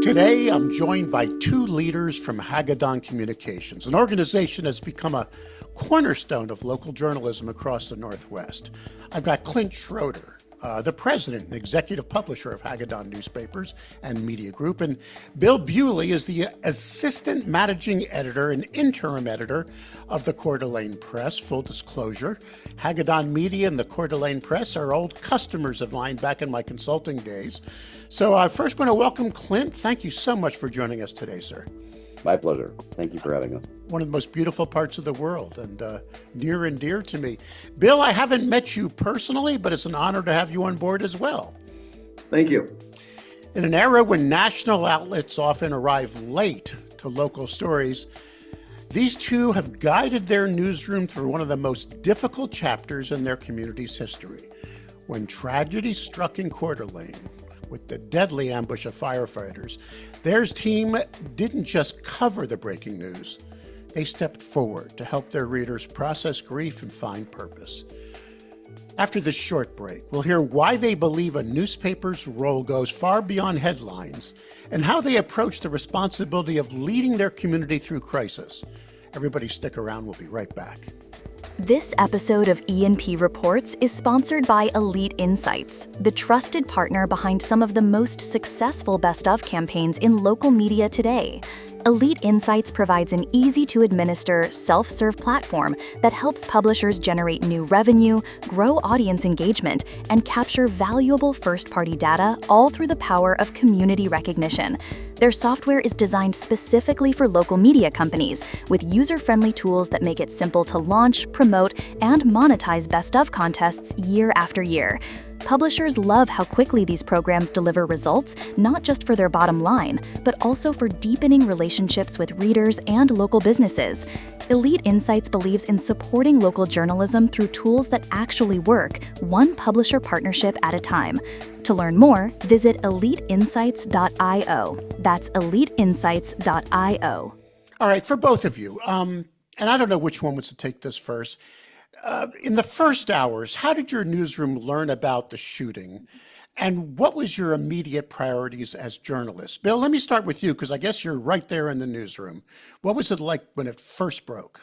Today, I'm joined by two leaders from Hagedon Communications, an organization that's become a cornerstone of local journalism across the Northwest. I've got Clint Schroeder, the president and executive publisher of Hagedon Newspapers and Media Group, and Bill Buley is the assistant managing editor and interim editor of the Coeur d'Alene Press. Full disclosure, Hagedon Media and the Coeur d'Alene Press are old customers of mine back in my consulting days. So I first want to welcome Clint. Thank you so much for joining us today, sir. My pleasure. Thank you for having us. One of the most beautiful parts of the world and near and dear to me. Bill, I haven't met you personally, but it's an honor to have you on board as well. Thank you. In an era when national outlets often arrive late to local stories, these two have guided their newsroom through one of the most difficult chapters in their community's history. When tragedy struck in Coeur d'Alene, with the deadly ambush of firefighters, their team didn't just cover the breaking news. They stepped forward to help their readers process grief and find purpose. After this short break, we'll hear why they believe a newspaper's role goes far beyond headlines and how they approach the responsibility of leading their community through crisis. Everybody stick around. We'll be right back. This episode of E&P Reports is sponsored by Elite Insights, the trusted partner behind some of the most successful Best Of campaigns in local media today. Elite Insights provides an easy-to-administer, self-serve platform that helps publishers generate new revenue, grow audience engagement, and capture valuable first-party data, all through the power of community recognition. Their software is designed specifically for local media companies, with user-friendly tools that make it simple to launch, promote, and monetize Best Of contests year after year. Publishers love how quickly these programs deliver results, not just for their bottom line, but also for deepening relationships with readers and local businesses. Elite Insights believes in supporting local journalism through tools that actually work, one publisher partnership at a time. To learn more, visit eliteinsights.io. That's eliteinsights.io. All right, for both of you, and I don't know which one wants to take this first. In the first hours, how did your newsroom learn about the shooting? And what was your immediate priorities as journalists? Bill, let me start with you, because I guess you're right there in the newsroom. What was it like when it first broke?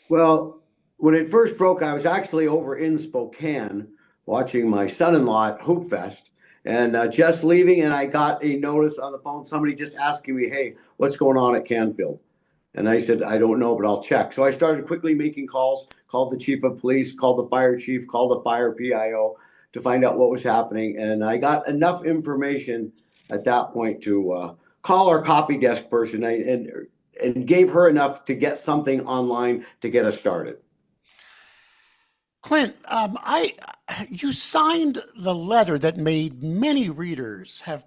Well, when it first broke, I was actually over in Spokane watching my son-in-law at Hoop Fest and just leaving. And I got a notice on the phone, somebody just asking me, hey, what's going on at Canfield? And I said, I don't know, but I'll check. So I started quickly making calls, called the chief of police, called the fire chief, called the fire PIO to find out what was happening. And I got enough information at that point to call our copy desk person and gave her enough to get something online to get us started. Clint, you signed the letter that made many readers have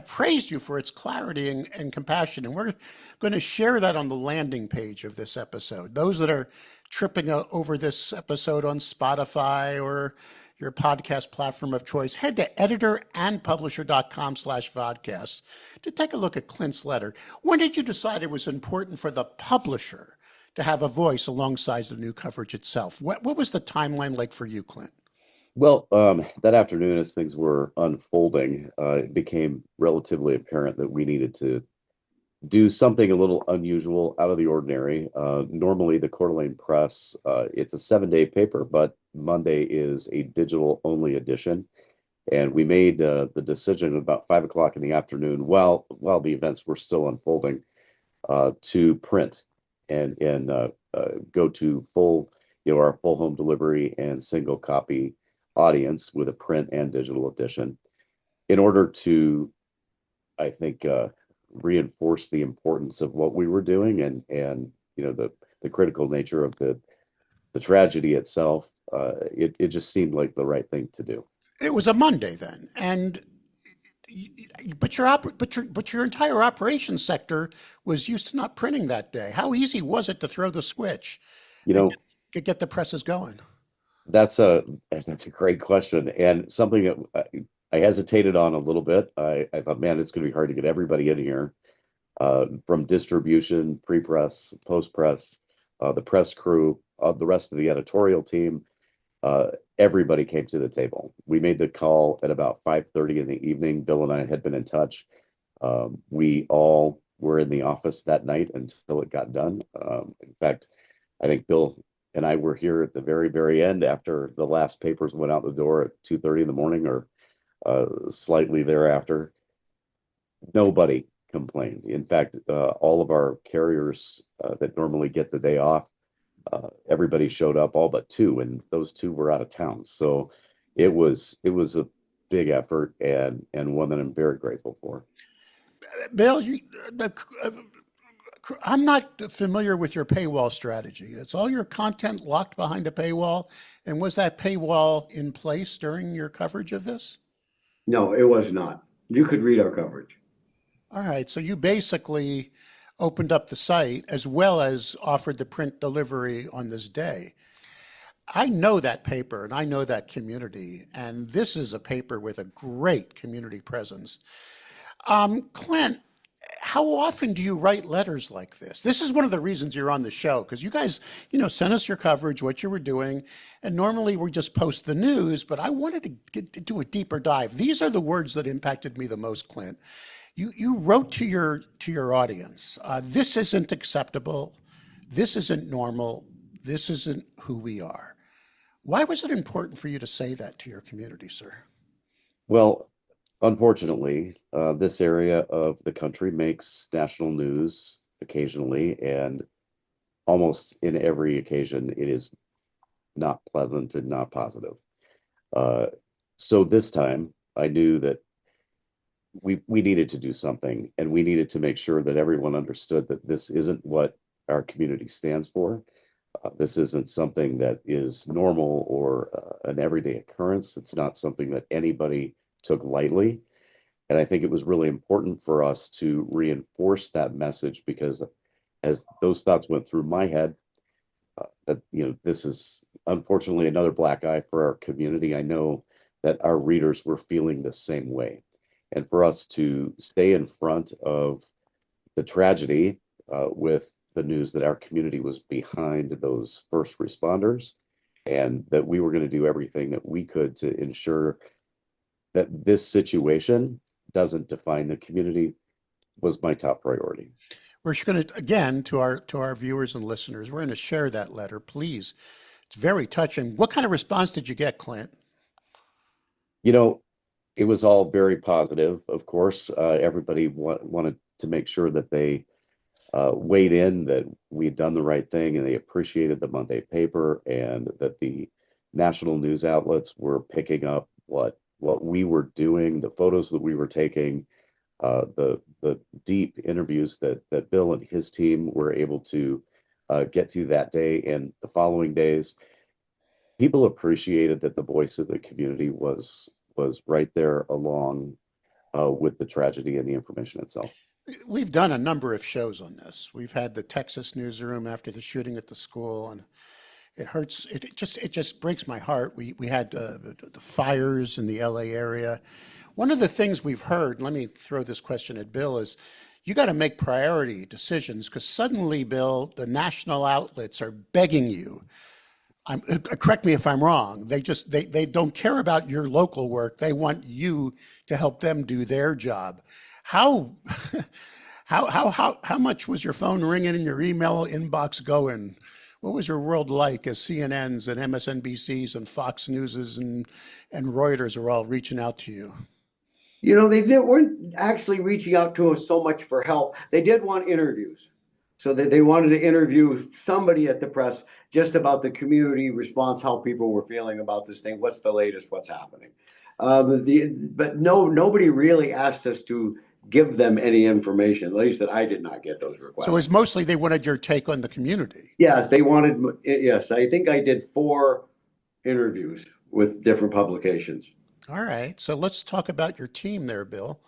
praised you for its clarity and compassion. And we're going to share that on the landing page of this episode. Those that are tripping over this episode on Spotify or your podcast platform of choice, head to editorandpublisher.com/vodcasts to take a look at Clint's letter. When did you decide it was important for the publisher to have a voice alongside the new coverage itself? What was the timeline like for you, Clint? Well, that afternoon, as things were unfolding, it became relatively apparent that we needed to do something a little unusual, out of the ordinary. Normally, the Coeur d'Alene Press, it's a 7-day paper, but Monday is a digital-only edition. And we made the decision about 5 o'clock in the afternoon, while the events were still unfolding, to print and go to full, our full home delivery and single copy audience with a print and digital edition, in order to, I think, reinforce the importance of what we were doing and the critical nature of the tragedy itself. It just seemed like the right thing to do. It was a Monday then, and but your entire operations sector was used to not printing that day. How easy was it to throw the switch and get the presses going? That's a great question, and something that I hesitated on a little bit. I thought, man, it's going to be hard to get everybody in here, from distribution, pre-press, post-press, the press crew, the rest of the editorial team. Everybody came to the table. We made the call at about 5:30 in the evening. Bill and I had been in touch We all were in the office that night until it got done. In fact, I think Bill and I were here at the very, very end after the last papers went out the door at 2:30 in the morning or slightly thereafter. Nobody complained. In fact, all of our carriers that normally get the day off, everybody showed up, all but two, and those two were out of town. So it was a big effort and one that I'm very grateful for. Bill, I'm not familiar with your paywall strategy. It's all your content locked behind a paywall. And was that paywall in place during your coverage of this? No, it was not. You could read our coverage. All right. So you basically opened up the site as well as offered the print delivery on this day. I know that paper and I know that community, and this is a paper with a great community presence. Clint, how often do you write letters like this? This is one of the reasons you're on the show, because you guys, sent us your coverage, what you were doing, and normally we just post the news, but I wanted to do a deeper dive. These are the words that impacted me the most, Clint. You wrote to your audience, this isn't acceptable, this isn't normal, this isn't who we are. Why was it important for you to say that to your community, sir? Well, unfortunately, this area of the country makes national news occasionally, and almost in every occasion, it is not pleasant and not positive. So this time, I knew that we needed to do something, and we needed to make sure that everyone understood that this isn't what our community stands for. This isn't something that is normal or an everyday occurrence. It's not something that anybody took lightly. And I think it was really important for us to reinforce that message, because as those thoughts went through my head, that this is unfortunately another black eye for our community. I know that our readers were feeling the same way. And for us to stay in front of the tragedy with the news that our community was behind those first responders, and that we were going to do everything that we could to ensure that this situation doesn't define the community, was my top priority. We're going to, again, to our viewers and listeners, we're going to share that letter, please. It's very touching. What kind of response did you get, Clint? It was all very positive, of course. Everybody wanted to make sure that they weighed in, that we had done the right thing, and they appreciated the Monday paper, and that the national news outlets were picking up what we were doing, the photos that we were taking, the deep interviews that Bill and his team were able to get to that day and the following days. People appreciated that the voice of the community was right there along with the tragedy and the information itself. We've done a number of shows on this. We've had the Texas newsroom after the shooting at the school, and it hurts. It just breaks my heart. We had the fires in the LA area. One of the things we've heard, let me throw this question at Bill, is you got to make priority decisions, because suddenly, Bill, the national outlets are begging you. Correct me if I'm wrong. They don't care about your local work. They want you to help them do their job. How much was your phone ringing and your email inbox going? What was your world like as CNNs and MSNBCs and Fox Newses and Reuters are all reaching out to you? They weren't actually reaching out to us so much for help. They did want interviews. So they wanted to interview somebody at the press just about the community response, how people were feeling about this thing, what's the latest, what's happening. But nobody really asked us to give them any information, at least that I did not get those requests. So it was mostly they wanted your take on the community. Yes, yes, I think I did 4 interviews with different publications. All right, so let's talk about your team there, Bill.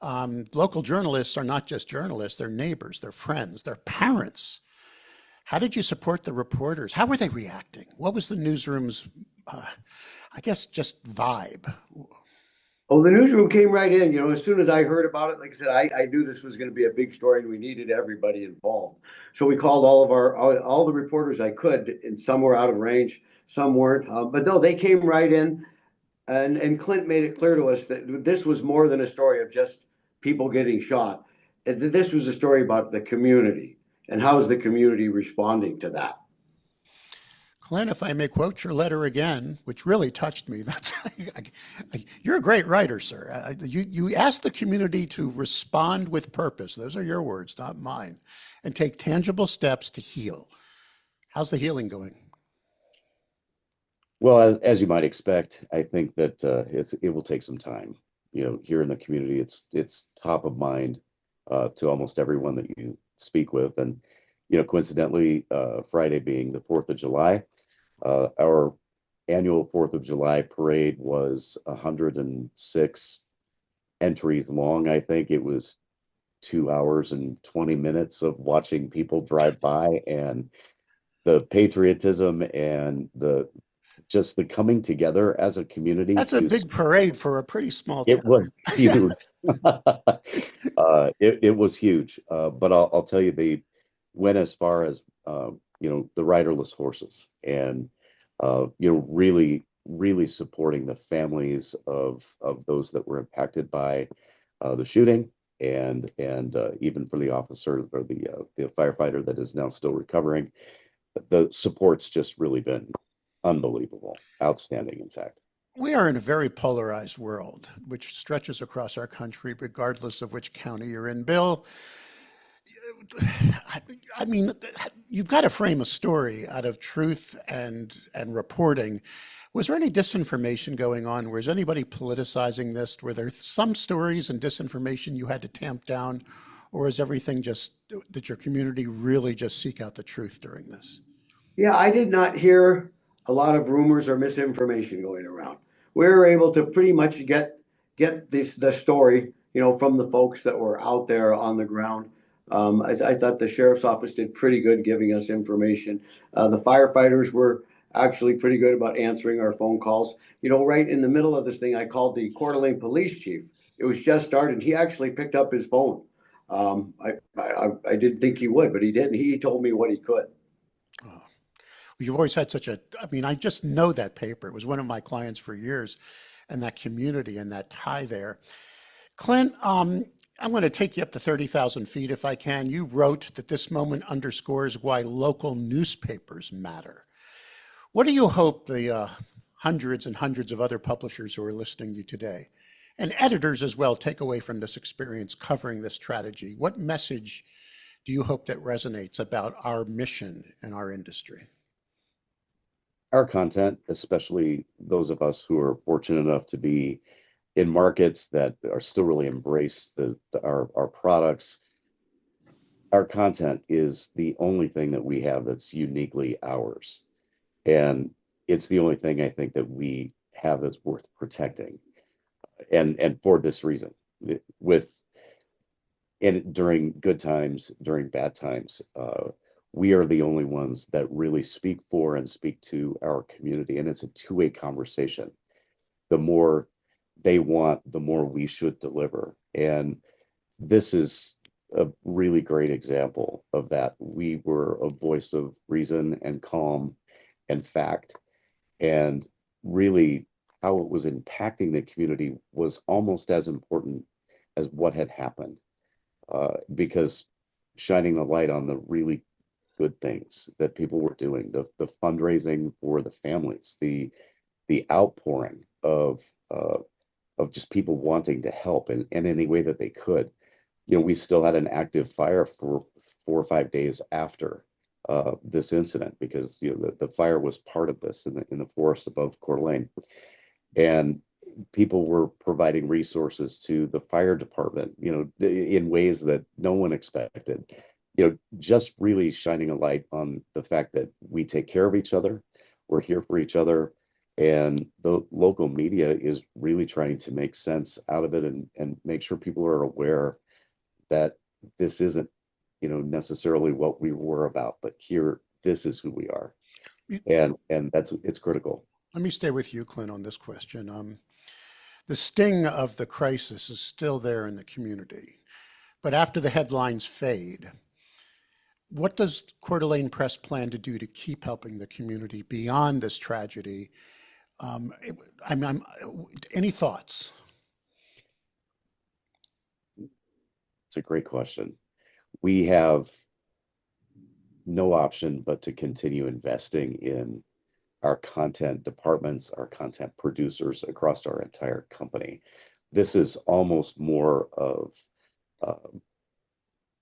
Local journalists are not just journalists, they're neighbors, they're friends, they're parents. How did you support the reporters? How were they reacting? What was the newsroom's, just vibe? Oh, the newsroom came right in. As soon as I heard about it, like I said, I knew this was going to be a big story and we needed everybody involved. So we called all the reporters I could, and some were out of range, some weren't. But no, they came right in. And Clint made it clear to us that this was more than a story of just people getting shot. This was a story about the community and how is the community responding to that. Clint, if I may quote your letter again, which really touched me, you're a great writer, sir. You asked the community to respond with purpose. Those are your words, not mine, and take tangible steps to heal. How's the healing going? Well, as you might expect, I think that it will take some time. Here in the community, it's top of mind to almost everyone that you speak with, and coincidentally, Friday being the 4th of July, our annual 4th of July parade was 106 entries long. I think it was 2 hours and 20 minutes of watching people drive by, and the patriotism and just the coming together as a community That's a big parade for a pretty small town. it was huge. It was huge. But I'll tell you, they went as far as the riderless horses, and really, really supporting the families of those that were impacted by the shooting, and even for the officer or the firefighter that is now still recovering. The support's just really been unbelievable, outstanding, in fact. We are in a very polarized world, which stretches across our country, regardless of which county you're in. Bill, I mean, you've got to frame a story out of truth and reporting. Was there any disinformation going on? Was anybody politicizing this? Were there some stories and disinformation you had to tamp down, or is everything just that your community really just seek out the truth during this? Yeah, I did not hear a lot of rumors or misinformation going around. We were able to pretty much get the story, from the folks that were out there on the ground. I thought the sheriff's office did pretty good giving us information. The firefighters were actually pretty good about answering our phone calls. Right in the middle of this thing, I called the Coeur d'Alene police chief. It was just started. He actually picked up his phone. I didn't think he would, but he did. He told me what he could. Oh. You've always had I just know that paper. It was one of my clients for years, and that community and that tie there. Clint, I'm going to take you up to 30,000 feet if I can. You wrote that this moment underscores why local newspapers matter. What do you hope the hundreds and hundreds of other publishers who are listening to you today, and editors as well, take away from this experience covering this tragedy? What message do you hope that resonates about our mission and our industry? Our content, especially those of us who are fortunate enough to be in markets that are still really embrace our products, our content is the only thing that we have that's uniquely ours. And it's the only thing I think that we have that's worth protecting. And for this reason, during good times, during bad times, we are the only ones that really speak for and speak to our community. And it's a two-way conversation. The more they want, the more we should deliver. And this is a really great example of that. We were a voice of reason and calm and fact. And really, how it was impacting the community was almost as important as what had happened, because shining the light on the really good things that people were doing, the fundraising for the families, the outpouring of just people wanting to help in any way that they could. We still had an active fire for 4 or 5 days after this incident, because the fire was part of this in the forest above Coeur d'Alene, and people were providing resources to the fire department, in ways that no one expected. Just really shining a light on the fact that we take care of each other, we're here for each other, and the local media is really trying to make sense out of it and make sure people are aware that this isn't, necessarily what we were about, but here, this is who we are, and it's critical. Let me stay with you, Clint, on this question. The sting of the crisis is still there in the community, but after the headlines fade, what does Coeur d'Alene Press plan to do to keep helping the community beyond this tragedy? Any thoughts? It's a great question. We have no option but to continue investing in our content departments, our content producers across our entire company. This is almost more of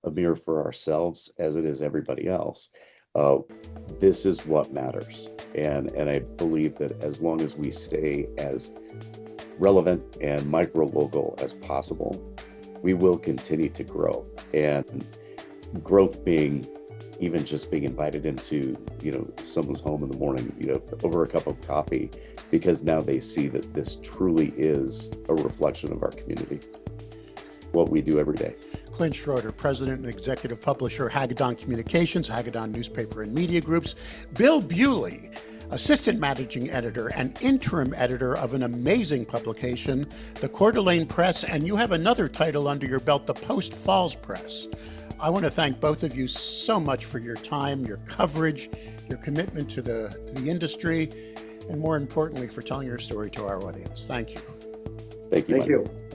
a mirror for ourselves as it is everybody else. This is what matters. And I believe that as long as we stay as relevant and micro local as possible, we will continue to grow. And growth being even just being invited into, someone's home in the morning, over a cup of coffee, because now they see that this truly is a reflection of our community, what we do every day. Clint Schroeder, President and Executive Publisher, Hagedon Communications, Hagedon Newspaper and Media Groups. Bill Buley, Assistant Managing Editor and Interim Editor of an amazing publication, the Coeur d'Alene Press, and you have another title under your belt, the Post Falls Press. I want to thank both of you so much for your time, your coverage, your commitment to the industry, and more importantly, for telling your story to our audience. Thank you. Thank you. Thank you.